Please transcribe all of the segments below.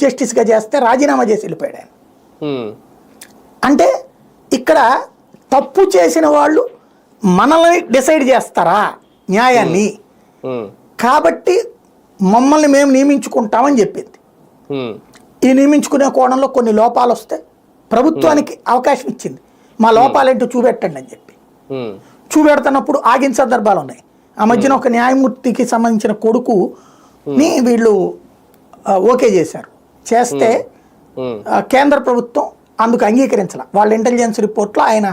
జస్టిస్గా చేస్తే రాజీనామా చేసి వెళ్ళిపోయాడు ఆయన. అంటే ఇక్కడ తప్పు చేసిన వాళ్ళు మనల్ని డిసైడ్ చేస్తారా న్యాయాన్ని, కాబట్టి మమ్మల్ని మేము నియమించుకుంటామని చెప్పింది. ఈ నియమించుకునే కోణంలో కొన్ని లోపాలు వస్తే ప్రభుత్వానికి అవకాశం ఇచ్చింది, మా లోపాలేంటో చూపెట్టండి అని చెప్పి. చూపెడుతున్నప్పుడు ఆగిన సందర్భాలు ఉన్నాయి. ఆ మధ్యన ఒక న్యాయమూర్తికి సంబంధించిన కొడుకుని వీళ్ళు ఓకే చేశారు. చేస్తే కేంద్ర ప్రభుత్వం అందుకు అంగీకరించాల. వాళ్ళ ఇంటెలిజెన్స్ రిపోర్ట్లో ఆయన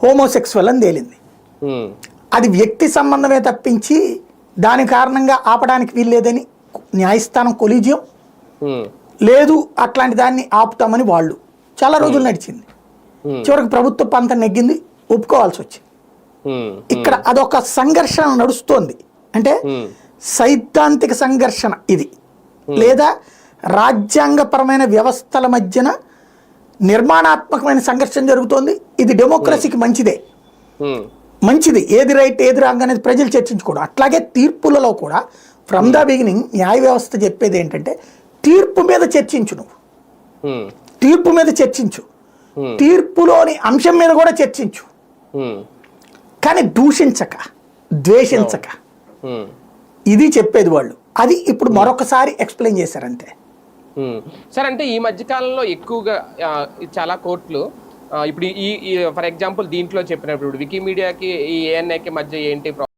హోమోసెక్సువల్ అని తేలింది. అది వ్యక్తి సంబంధమే తప్పించి దాని కారణంగా ఆపడానికి వీల్లేదని న్యాయస్థానం కొలీజియం లేదు, అట్లాంటి దాన్ని ఆపుతామని వాళ్ళు చాలా రోజులు నడిచింది. చివరికి ప్రభుత్వ పంత నెగ్గింది, ఒప్పుకోవాల్సి వచ్చింది. ఇక్కడ అదొక సంఘర్షణ నడుస్తోంది. అంటే సైద్ధాంతిక సంఘర్షణ ఇది, లేదా రాజ్యాంగపరమైన వ్యవస్థల మధ్యన నిర్మాణాత్మకమైన సంఘర్షణ జరుగుతోంది. ఇది డెమోక్రసీకి మంచిదే, మంచిది. ఏది రైట్ ఏది రాంగ్ అనేది ప్రజలు చర్చించుకోవడం. అట్లాగే తీర్పులలో కూడా ఫ్రమ్ ద బిగినింగ్ న్యాయ వ్యవస్థ చెప్పేది ఏంటంటే తీర్పు మీద చర్చించు, నువ్వు తీర్పు మీద చర్చించు, తీర్పులోని అంశం మీద కూడా చర్చించు, కానీ దూషించక ద్వేషించక, ఇది చెప్పేది వాళ్ళు. అది ఇప్పుడు మరొకసారి ఎక్స్ప్లెయిన్ చేశారంతే. సార్, అంటే ఈ మధ్యకాలంలో ఎక్కువగా చాలా కోర్టులు ఇప్పుడు ఈ ఫర్ ఎగ్జాంపుల్ దీంట్లో చెప్పినప్పుడు వికీమీడియాకి ఈ ఏఎన్ఐకి మధ్య ఏంటి